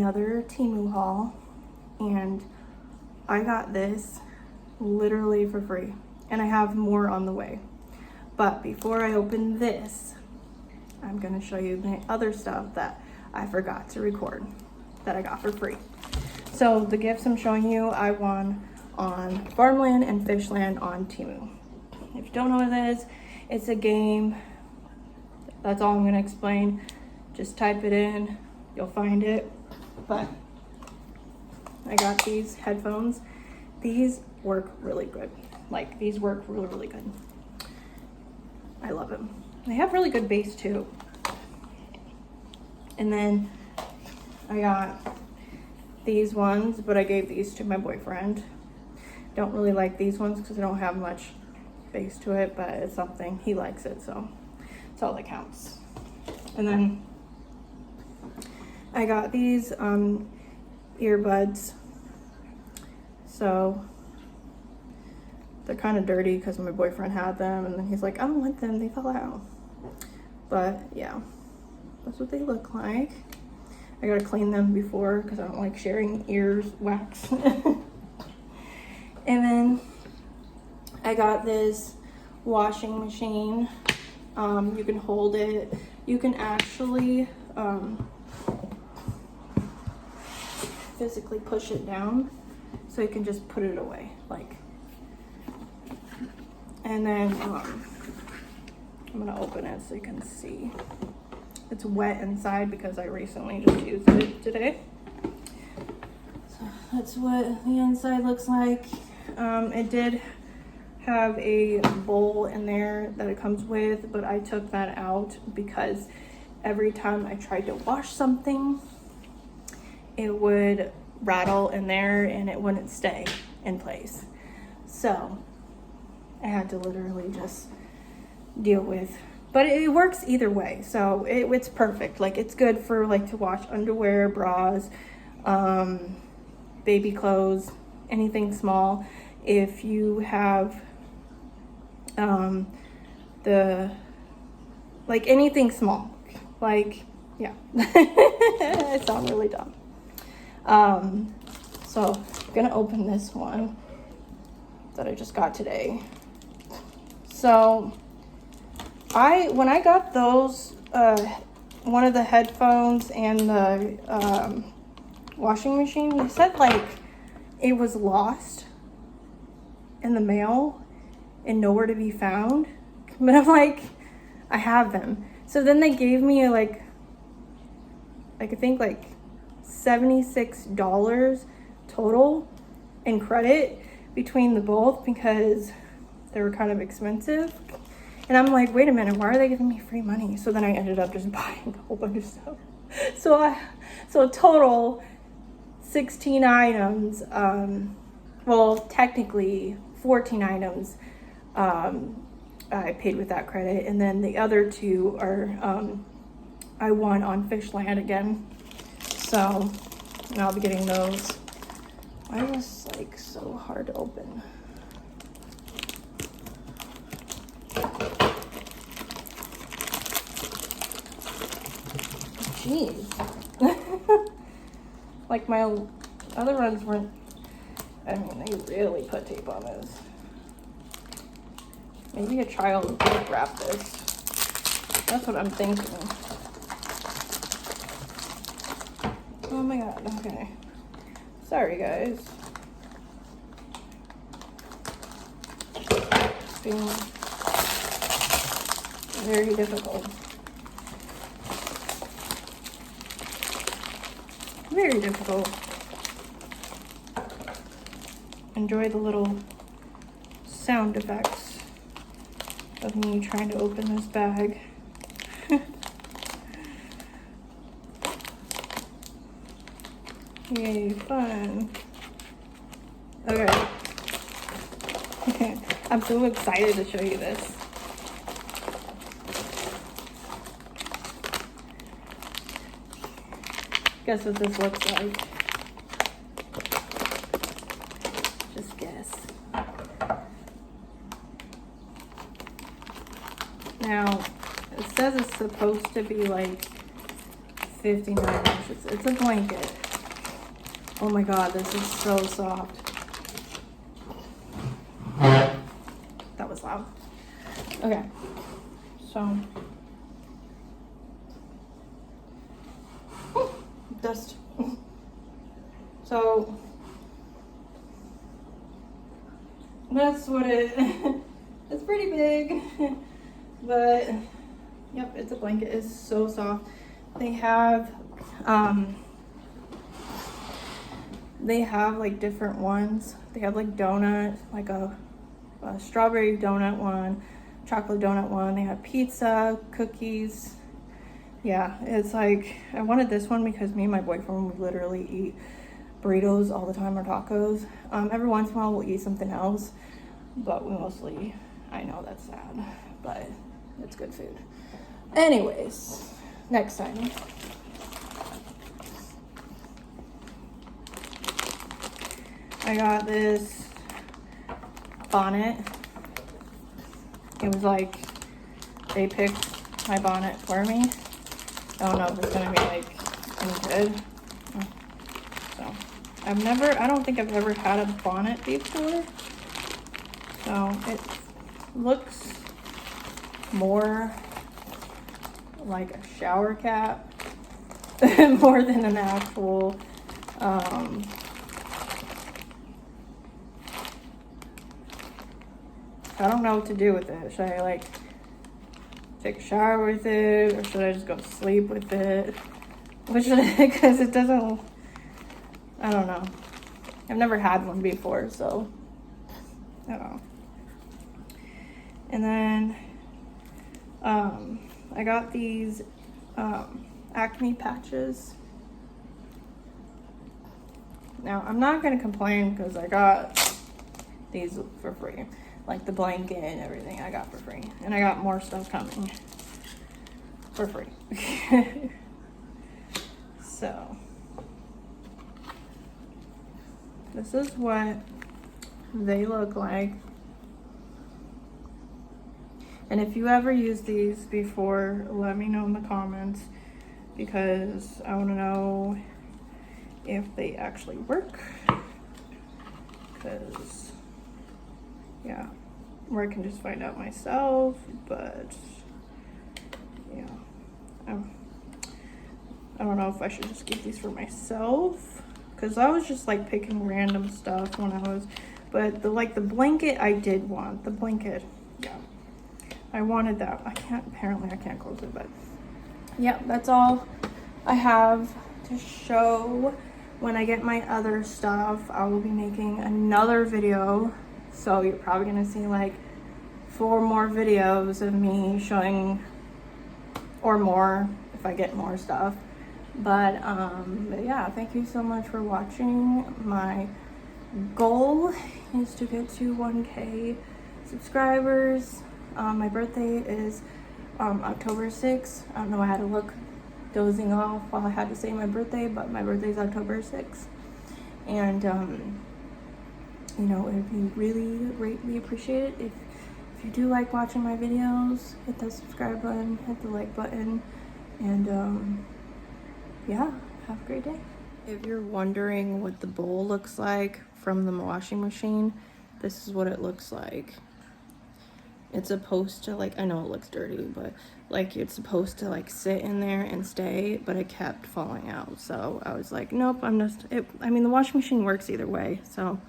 another Temu haul, and I got this literally for free, and I have more on the way. But before I open this, I'm gonna show you the other stuff that I forgot to record that I got for free. So the gifts I'm showing you, I won on Farmland and Fishland on Temu. If you don't know what it is, it's a game. That's all I'm gonna explain. Just type it in, you'll find it. But I got these headphones. These work really good. Like, these work really, really good. I love them. They have really good bass too. And then I got these ones, but I gave these to my boyfriend. Don't really like these ones because they don't have much bass to it, but it's something. He likes it, so it's all that counts. And then I got these earbuds. So they're kind of dirty because my boyfriend had them, and then he's like, I don't want them, they fell out. But yeah, that's what they look like. I gotta clean them before because I don't like sharing ears wax. And then I got this washing machine. You can hold it. You can actually physically push it down, so you can just put it away, like. And then I'm gonna open it so you can see. It's wet inside because I recently just used it today. So that's what the inside looks like. It did have a bowl in there that it comes with, but I took that out because every time I tried to wash something, it would rattle in there and it wouldn't stay in place. So I had to literally just deal with, but it works either way. So it's perfect. Like, it's good for like to wash underwear, bras, baby clothes, anything small. If you have like anything small, like, yeah. I sound really dumb. So I'm gonna open this one that I just got today. So when I got those, one of the headphones and the washing machine, they said like it was lost in the mail and nowhere to be found. But I'm like, I have them. So then they gave me like I think like $76 total in credit between the both because they were kind of expensive. And I'm like, wait a minute, why are they giving me free money? So then I ended up just buying a whole bunch of stuff. So total 16 items, well, technically 14 items I paid with that credit. And then the other two are, I won on Fishland again. So and I'll be getting those. Why is this like so hard to open? Jeez. Like my other ones weren't, I mean, they really put tape on this. Maybe a child would wrap this. That's what I'm thinking. Oh my god, okay. Sorry guys. It's being very difficult. Very difficult. Enjoy the little sound effects of me trying to open this bag. Yay, fun. Okay. I'm so excited to show you this. Guess what this looks like. Just guess. Now, it says it's supposed to be like 59 inches. It's a blanket. Oh my god, this is so soft. That was loud. Okay, so dust. So that's what it. It's pretty big, but yep, it's a blanket. It's so soft. They have like different ones. They have like donut, like a strawberry donut one, chocolate donut one. They have pizza, cookies. Yeah, it's like, I wanted this one because me and my boyfriend would literally eat burritos all the time, or tacos. Every once in a while we'll eat something else, but we mostly, I know that's sad, but it's good food. Anyways, next time. I got this bonnet. It was like, they picked my bonnet for me. I don't know if it's gonna be like any good. So, I don't think I've ever had a bonnet before. So, it looks more like a shower cap more than an actual I don't know what to do with it. Should I like take a shower with it, or should I just go to sleep with it? Which should I, because it doesn't, I don't know. I've never had one before, so I don't know. And then I got these acne patches. Now, I'm not going to complain because I got these for free. Like the blanket and everything I got for free. And I got more stuff coming for free. So, this is what they look like. And if you ever use these before, let me know in the comments, because I want to know if they actually work. Because, yeah, or I can just find out myself, but yeah, I don't know if I should just keep these for myself, because I was just like picking random stuff when I was, but the blanket I did want, the blanket, yeah, I wanted that. Apparently I can't close it, but yeah, that's all I have to show. When I get my other stuff, I will be making another video. So you're probably gonna see like 4 more videos of me showing, or more if I get more stuff. But yeah, thank you so much for watching. My goal is to get to 1K subscribers. My birthday is October 6th. I don't know, I had to look dozing off while I had to say my birthday, but my birthday is October 6th. And you know, it would be really greatly appreciated if you do like watching my videos. Hit that subscribe button, hit the like button, and yeah, have a great day. If you're wondering what the bowl looks like from the washing machine, this is what it looks like. It's supposed to, like, I know it looks dirty, but like it's supposed to like sit in there and stay, but it kept falling out. So I was like, nope, I mean, the washing machine works either way, so